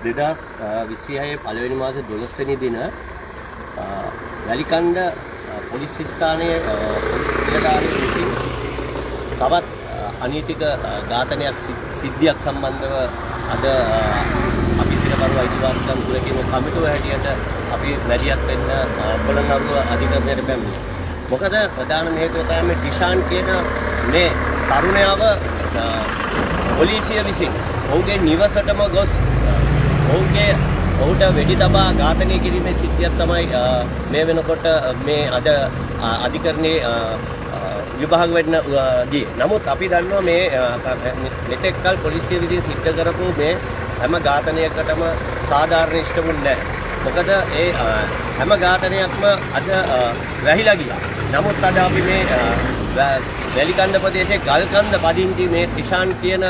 2026 පළවෙනි මාසේ 12 වෙනි දින වැලිකන්ද පොලිස් ස්ථානයේ පොලිස් නිලධාරීන් විසින් තවත් අනීතික ඝාතනයක් සිද්ධියක් සම්බන්ධව අද අපි සිරකරු අයිතිවාසිකම් සුරැකීම කමිටුව හැටියට අපි මැදිහත් වෙන්න පොළොන්නරුව අධිකරණයට පැමිණියා. මොකද ප්‍රධාන හේතුව තමයි ටිෂාන් කියන මේ තරුණයාව පොලිසිය විසින් ඔහුගේ නිවසටම ගොස් ඔහුට වෙඩි තබා ඝාතනය කිරීමේ සිද්ධියක් තමයි මේ වෙනකොට මේ අද අධිකරණයේ විභාග වෙන්න දී. නමුත් අපි දන්නවා මේ මෙතෙක් කල පොලිසිය විසින් සිද්ධ කරපු මේ හැම ඝාතනයකටම සාධාරණ ඉෂ්ටමුන් නැහැ. මොකද ඒ හැම ඝාතනයක්ම අද වැහිලා ගියා. නමුත් අද අපි මේ වැලිකන්ද ප්‍රදේශයේ ගල්කන්ද පදිංචි මේ ටිෂාන් කියන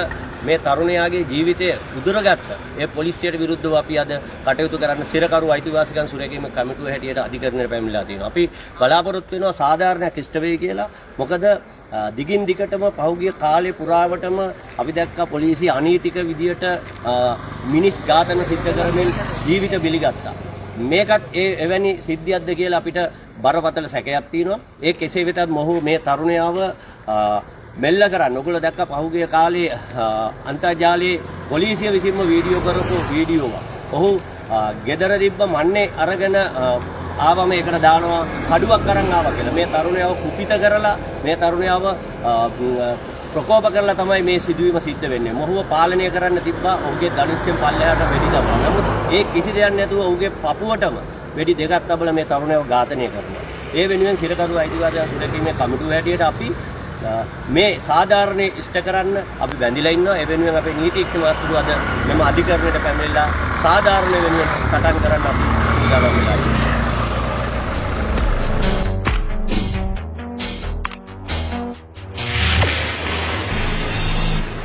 මේ තරුණයාගේ ජීවිතය උදුරගත්ත ඒ පොලිසියට විරුද්ධව අපි අද කටයුතු කරන්න සිරකරු අයිතිවාසිකම් සුරැකීම කමිටුව හැටියට අධිකරණයට පැමිණලා තියෙනවා. අපි බලාපොරොත්තු වෙනවා සාධාරණයක් ඉෂ්ට වෙයි කියලා. මොකද දිගින් දිගටම පහුගිය කාලේ පුරාවටම අපි දැක්කා පොලිසිය අනීතික විදියට මිනිස් ඝාතන සිද්ධ කරමින් ජීවිත බිලිගත්තා. මේකත් එවැනි සිද්ධියක්ද කියලා අපිට බරපතල සැකයක් තියෙනවා. ඒ කෙසේ වෙතත් මොහු මේ තරුණයාව මෙල්ල කරන්න. ඔයගොල්ලෝ දැක්ක පහුගිය කාලේ අන්තර්ජාලයේ පොලිසිය විසින්ම වීඩියෝ කරපු වීඩියෝව. ඔහු ගෙදර තිබ්බ මන්නේ අරගෙන ආවම ඒකට දානවා කඩුවක් අරන් ආවා කියලා. මේ තරුණයාව කුපිත කරලා මේ තරුණයාව ප්‍රකෝප කරලා තමයි මේ සිදුවීම සිද්ධ වෙන්නේ. මොහුව පාලනය කරන්න තිබ්බා ඔහුගේ ධනුෂ්‍යයෙන් පල්ලෙහාට වෙඩි තබා. නමුත් ඒ කිසි දෙයක් නැතුව ඔහුගේ පපුවටම වෙඩි දෙකක් තබලා මේ තරුණයාව ඝාතනය කරනවා. ඒ වෙනුවෙන් සිරකරු අයිතිවාසිකම් සුරැකීමේ කමිටුව හැටියට අපි මේ සාධාරණේ ඉෂ්ට කරන්න අපි බැඳිලා ඉන්නවා. ඒ වෙනුවෙන් අපේ නීතිඥ මාතෘ අද මෙම අධිකරණයට පැමිණිලා සාධාරණ වෙනුවෙන් සටන් කරන්න අපි ඉඩ ගන්නවා.